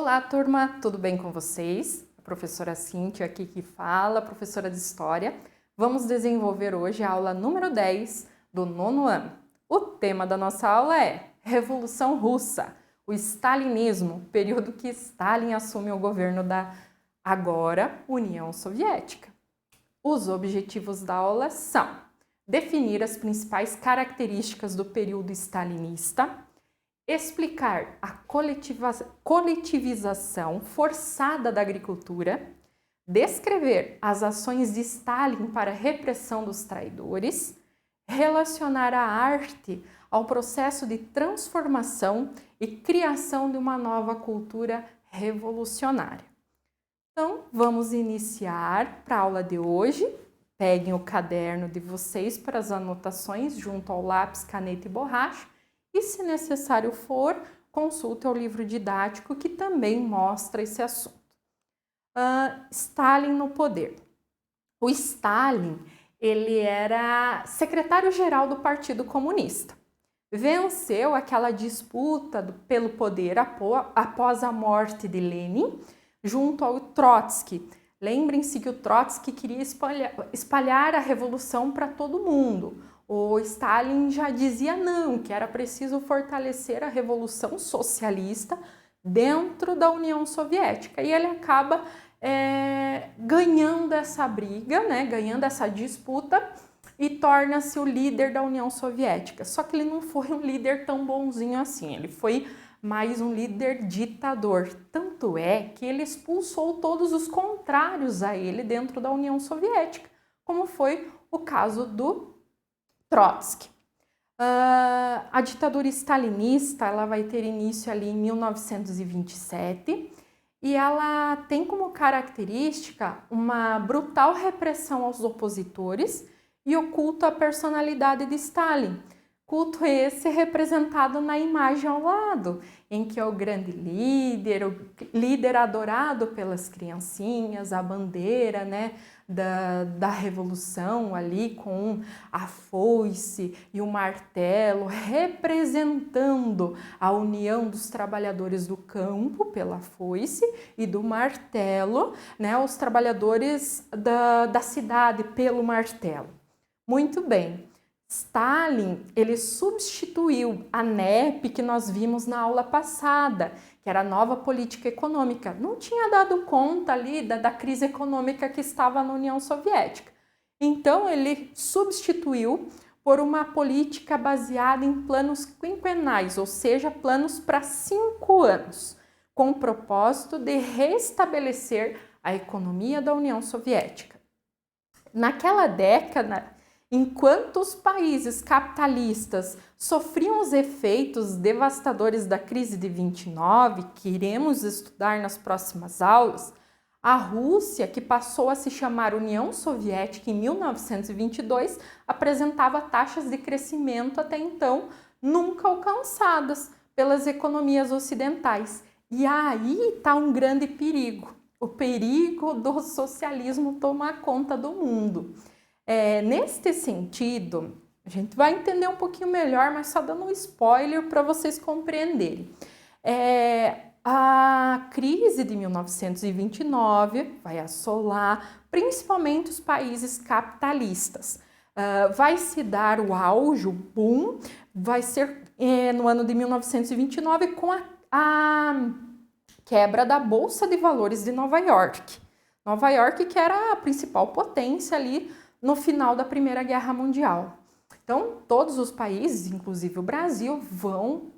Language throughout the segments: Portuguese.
Olá, turma! Tudo bem com vocês? A professora Cíntia aqui que fala, professora de História. Vamos desenvolver hoje a aula número 10 do nono ano. O tema da nossa aula é Revolução Russa, o Stalinismo, período que Stalin assume o governo da agora União Soviética. Os objetivos da aula são definir as principais características do período stalinista, explicar a coletivização forçada da agricultura, descrever as ações de Stalin para a repressão dos traidores, relacionar a arte ao processo de transformação e criação de uma nova cultura revolucionária. Então, vamos iniciar para a aula de hoje. Peguem o caderno de vocês para as anotações junto ao lápis, caneta e borracha. E, se necessário for, consulte o livro didático que também mostra esse assunto. Stalin no poder. O Stalin, ele era secretário-geral do Partido Comunista. Venceu aquela disputa pelo poder após a morte de Lenin, junto ao Trotsky. Lembrem-se que o Trotsky queria espalhar a revolução para todo mundo. O Stalin já dizia não, que era preciso fortalecer a revolução socialista dentro da União Soviética. E ele acaba ganhando essa briga, né, ganhando essa disputa e torna-se o líder da União Soviética. Só que ele não foi um líder tão bonzinho assim, ele foi mais um líder ditador. Tanto é que ele expulsou todos os contrários a ele dentro da União Soviética, como foi o caso do Trotsky. A ditadura stalinista ela vai ter início ali em 1927 e ela tem como característica uma brutal repressão aos opositores e o culto à personalidade de Stalin. Culto esse representado na imagem ao lado, em que é o grande líder, o líder adorado pelas criancinhas, a bandeira, né, da revolução ali com a foice e o martelo, representando a união dos trabalhadores do campo pela foice e do martelo, né, os trabalhadores da cidade pelo martelo. Muito bem. Stalin, ele substituiu a NEP que nós vimos na aula passada, que era a nova política econômica. Não tinha dado conta ali da crise econômica que estava na União Soviética. Então, ele substituiu por uma política baseada em planos quinquenais, ou seja, planos para 5 anos, com o propósito de restabelecer a economia da União Soviética. Naquela década, enquanto os países capitalistas sofriam os efeitos devastadores da crise de 29, que iremos estudar nas próximas aulas, a Rússia, que passou a se chamar União Soviética em 1922, apresentava taxas de crescimento até então nunca alcançadas pelas economias ocidentais. E aí está um grande perigo, o perigo do socialismo tomar conta do mundo. Neste sentido, a gente vai entender um pouquinho melhor, mas só dando um spoiler para vocês compreenderem. A crise de 1929 vai assolar principalmente os países capitalistas. Vai se dar o auge, o boom, vai ser no ano de 1929 com a quebra da Bolsa de Valores de Nova York. Nova York que era a principal potência ali no final da Primeira Guerra Mundial. Então, todos os países, inclusive o Brasil, vão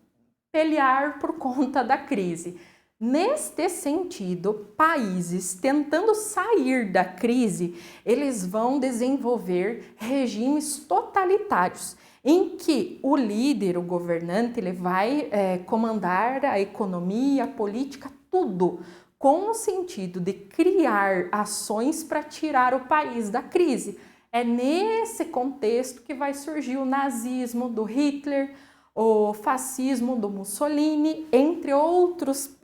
pelear por conta da crise. Neste sentido, países tentando sair da crise, eles vão desenvolver regimes totalitários, em que o líder, o governante, ele vai comandar a economia, a política, tudo, com o sentido de criar ações para tirar o país da crise. É nesse contexto que vai surgir o nazismo do Hitler, o fascismo do Mussolini, entre outros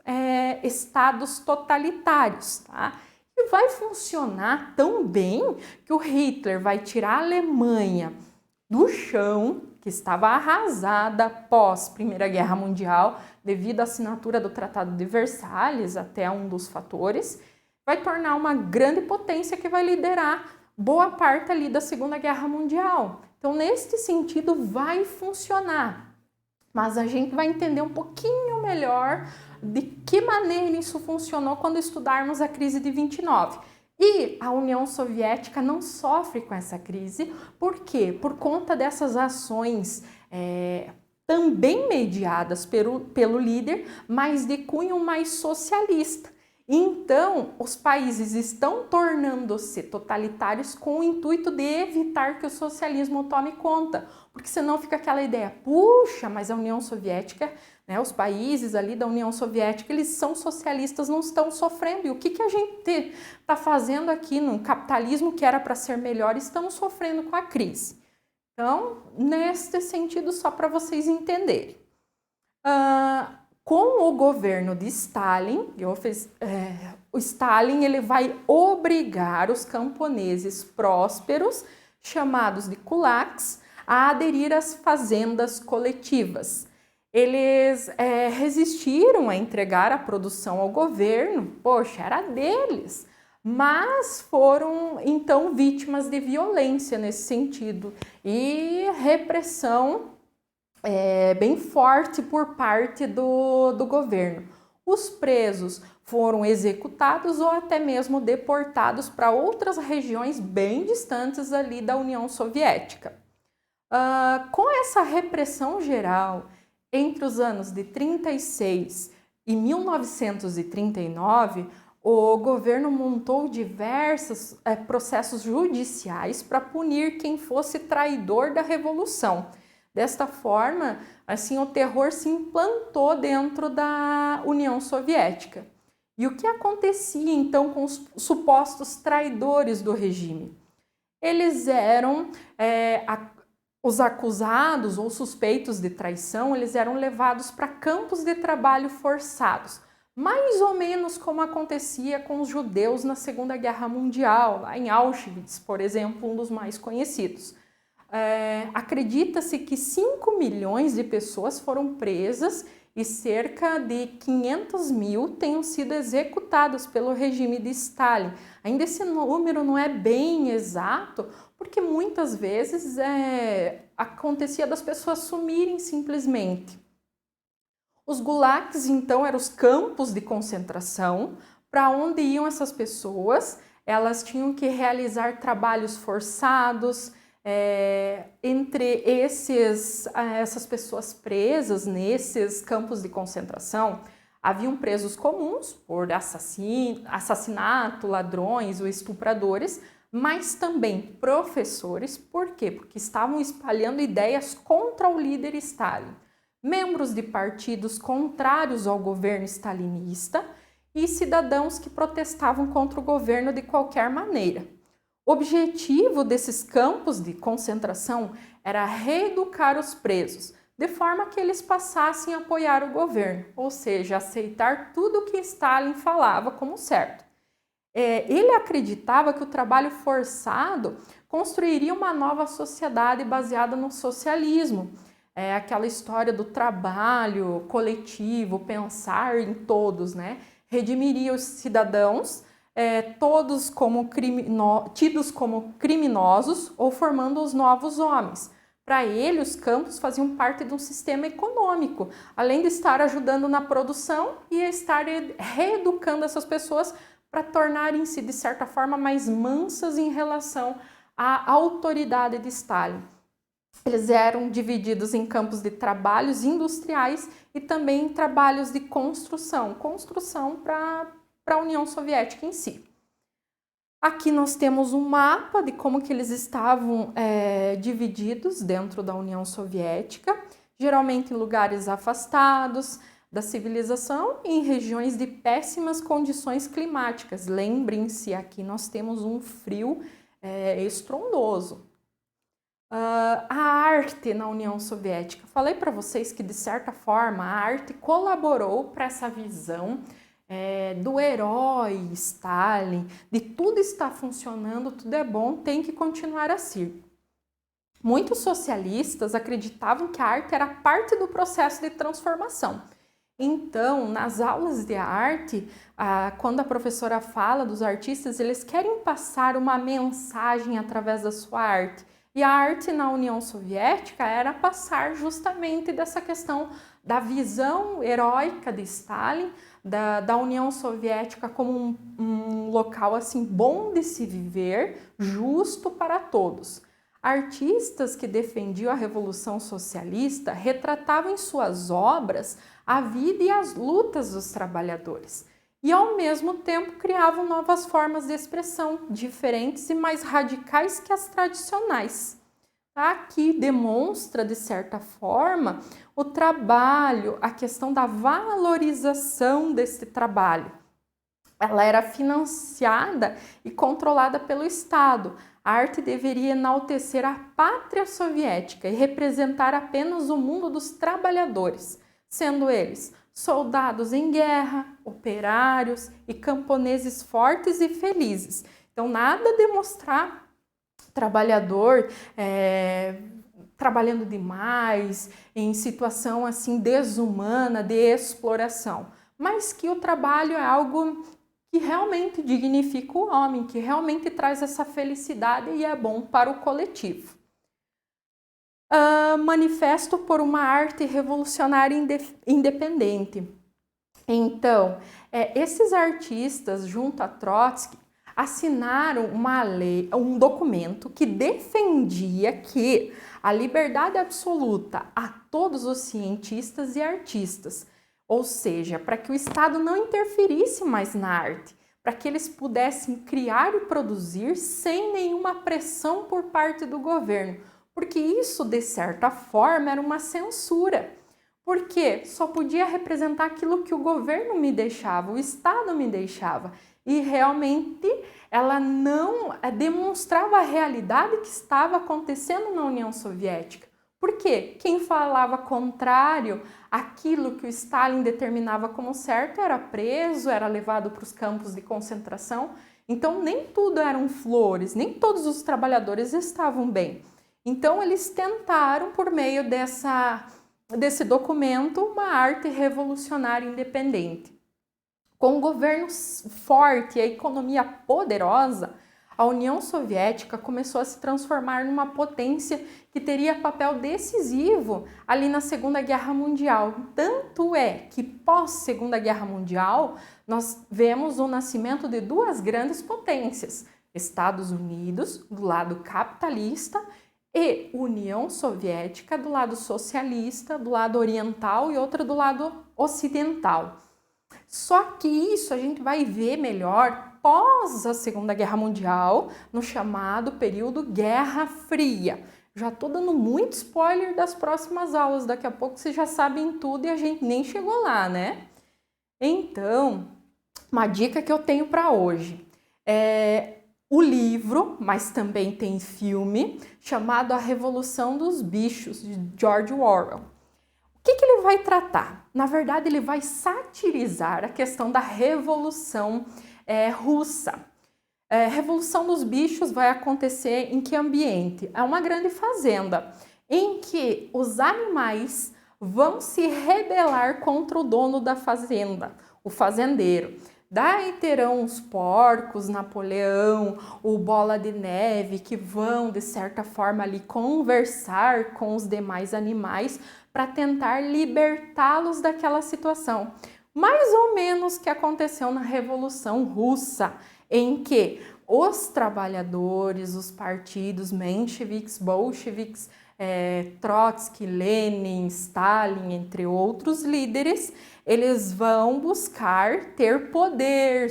estados totalitários, tá? E vai funcionar tão bem que o Hitler vai tirar a Alemanha do chão, que estava arrasada após Primeira Guerra Mundial, devido à assinatura do Tratado de Versalhes, até um dos fatores, vai tornar uma grande potência que vai liderar boa parte ali da Segunda Guerra Mundial. Então, neste sentido, vai funcionar. Mas a gente vai entender um pouquinho melhor de que maneira isso funcionou quando estudarmos a crise de 29. E a União Soviética não sofre com essa crise, por quê? Por conta dessas ações também mediadas pelo líder, mas de cunho mais socialista. Então, os países estão tornando-se totalitários com o intuito de evitar que o socialismo tome conta, porque senão fica aquela ideia, puxa, mas a União Soviética, né, os países ali da União Soviética, eles são socialistas, não estão sofrendo, e o que a gente está fazendo aqui no capitalismo que era para ser melhor, estamos sofrendo com a crise. Então, neste sentido, só para vocês entenderem. Com o governo de Stalin, o Stalin ele vai obrigar os camponeses prósperos, chamados de kulaks, a aderir às fazendas coletivas. Eles resistiram a entregar a produção ao governo, poxa, era deles, mas foram então vítimas de violência nesse sentido e repressão bem forte por parte do governo. Os presos foram executados ou até mesmo deportados para outras regiões bem distantes ali da União Soviética. Com essa repressão geral, entre os anos de 36 e 1939, o governo montou diversos processos judiciais para punir quem fosse traidor da revolução. Desta forma, assim, o terror se implantou dentro da União Soviética. E o que acontecia, então, com os supostos traidores do regime? Eles eram, os acusados ou suspeitos de traição, eles eram levados para campos de trabalho forçados, mais ou menos como acontecia com os judeus na Segunda Guerra Mundial, lá em Auschwitz, por exemplo, um dos mais conhecidos. Acredita-se que 5 milhões de pessoas foram presas e cerca de 500 mil tenham sido executadas pelo regime de Stalin. Ainda esse número não é bem exato, porque muitas vezes acontecia das pessoas sumirem simplesmente. Os gulags, então, eram os campos de concentração para onde iam essas pessoas. Elas tinham que realizar trabalhos forçados. Entre essas pessoas presas nesses campos de concentração, haviam presos comuns por assassinato, ladrões ou estupradores, mas também professores. Por quê? Porque estavam espalhando ideias contra o líder Stalin, membros de partidos contrários ao governo stalinista e cidadãos que protestavam contra o governo de qualquer maneira. O objetivo desses campos de concentração era reeducar os presos, de forma que eles passassem a apoiar o governo, ou seja, aceitar tudo o que Stalin falava como certo. Ele acreditava que o trabalho forçado construiria uma nova sociedade baseada no socialismo. Aquela história do trabalho coletivo, pensar em todos, né? Redimiria os cidadãos, todos tidos como criminosos ou formando os novos homens. Para ele, os campos faziam parte de um sistema econômico, além de estar ajudando na produção e estar reeducando essas pessoas para tornarem-se, de certa forma, mais mansas em relação à autoridade de Stalin. Eles eram divididos em campos de trabalhos industriais e também trabalhos de construção para a União Soviética em si. Aqui nós temos um mapa de como que eles estavam divididos dentro da União Soviética, geralmente em lugares afastados da civilização e em regiões de péssimas condições climáticas. Lembrem-se, aqui nós temos um frio estrondoso. A arte na União Soviética. Falei para vocês que, de certa forma, a arte colaborou para essa visão do herói Stalin, de tudo está funcionando, tudo é bom, tem que continuar assim. Muitos socialistas acreditavam que a arte era parte do processo de transformação. Então, nas aulas de arte, quando a professora fala dos artistas, eles querem passar uma mensagem através da sua arte. E a arte na União Soviética era passar justamente dessa questão da visão heróica de Stalin, da União Soviética como um local assim bom de se viver, justo para todos. Artistas que defendiam a Revolução Socialista retratavam em suas obras a vida e as lutas dos trabalhadores e, ao mesmo tempo, criavam novas formas de expressão, diferentes e mais radicais que as tradicionais. Aqui demonstra, de certa forma, o trabalho, a questão da valorização desse trabalho. Ela era financiada e controlada pelo Estado. A arte deveria enaltecer a pátria soviética e representar apenas o mundo dos trabalhadores, sendo eles soldados em guerra, operários e camponeses fortes e felizes. Então, nada de mostrar trabalhador trabalhando demais, em situação assim desumana, de exploração, mas que o trabalho é algo que realmente dignifica o homem, que realmente traz essa felicidade e é bom para o coletivo. Manifesto por uma arte revolucionária independente. Então, esses artistas, junto a Trotsky, assinaram uma lei, um documento que defendia que a liberdade absoluta a todos os cientistas e artistas, ou seja, para que o Estado não interferisse mais na arte, para que eles pudessem criar e produzir sem nenhuma pressão por parte do governo, porque isso, de certa forma, era uma censura, porque só podia representar aquilo que o governo me deixava, o Estado me deixava, e realmente ela não demonstrava a realidade que estava acontecendo na União Soviética. Por quê? Quem falava contrário àquilo que o Stalin determinava como certo era preso, era levado para os campos de concentração. Então, nem tudo eram flores, nem todos os trabalhadores estavam bem. Então, eles tentaram, por meio desse documento, uma arte revolucionária independente. Com o governo forte e a economia poderosa, a União Soviética começou a se transformar numa potência que teria papel decisivo ali na Segunda Guerra Mundial. Tanto é que pós-Segunda Guerra Mundial, nós vemos o nascimento de duas grandes potências, Estados Unidos, do lado capitalista, e União Soviética, do lado socialista, do lado oriental e outra do lado ocidental. Só que isso a gente vai ver melhor pós a Segunda Guerra Mundial, no chamado período Guerra Fria. Já estou dando muito spoiler das próximas aulas, daqui a pouco vocês já sabem tudo e a gente nem chegou lá, né? Então, uma dica que eu tenho para hoje é o livro, mas também tem filme, chamado A Revolução dos Bichos, de George Orwell. O que ele vai tratar? Na verdade, ele vai satirizar a questão da Revolução Russa. Revolução dos Bichos vai acontecer em que ambiente? É uma grande fazenda, em que os animais vão se rebelar contra o dono da fazenda, o fazendeiro. Daí terão os porcos, Napoleão, o Bola de Neve, que vão, de certa forma, ali conversar com os demais animais para tentar libertá-los daquela situação. Mais ou menos o que aconteceu na Revolução Russa, em que os trabalhadores, os partidos mencheviques, bolcheviques, Trotsky, Lenin, Stalin, entre outros líderes, eles vão buscar ter poder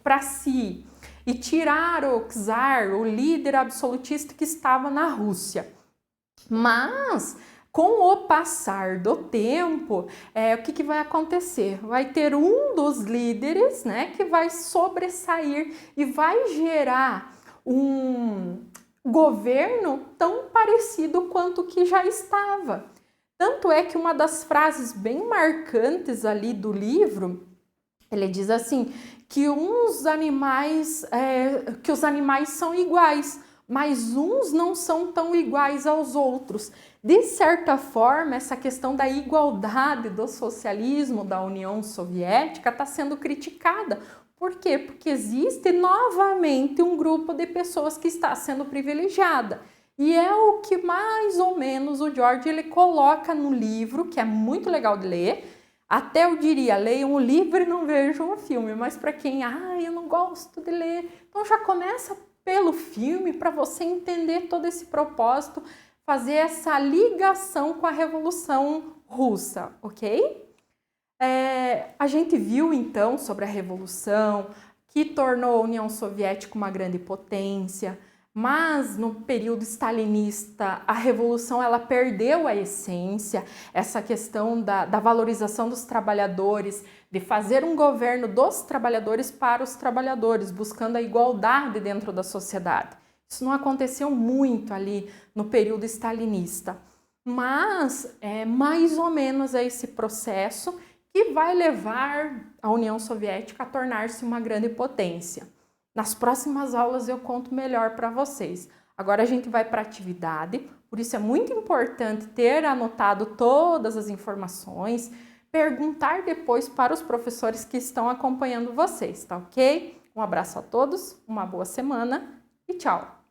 para si e tirar o czar, o líder absolutista que estava na Rússia. Mas, com o passar do tempo, o que vai acontecer? Vai ter um dos líderes, né, que vai sobressair e vai gerar um governo tão parecido quanto o que já estava. Tanto é que uma das frases bem marcantes ali do livro, ele diz assim, que os animais são iguais, mas uns não são tão iguais aos outros. De certa forma, essa questão da igualdade do socialismo da União Soviética está sendo criticada. Por quê? Porque existe novamente um grupo de pessoas que está sendo privilegiada. E é o que mais ou menos o George ele coloca no livro, que é muito legal de ler. Até eu diria, leiam o livro e não vejam o filme, mas para quem, eu não gosto de ler, então já começa pelo filme para você entender todo esse propósito, fazer essa ligação com a Revolução Russa, ok? A gente viu então sobre a Revolução, que tornou a União Soviética uma grande potência, mas no período stalinista a Revolução ela perdeu a essência, essa questão da valorização dos trabalhadores, de fazer um governo dos trabalhadores para os trabalhadores, buscando a igualdade dentro da sociedade. Isso não aconteceu muito ali no período stalinista, mas é mais ou menos esse processo que vai levar a União Soviética a tornar-se uma grande potência. Nas próximas aulas eu conto melhor para vocês. Agora a gente vai para a atividade, por isso é muito importante ter anotado todas as informações, perguntar depois para os professores que estão acompanhando vocês, tá ok? Um abraço a todos, uma boa semana e tchau!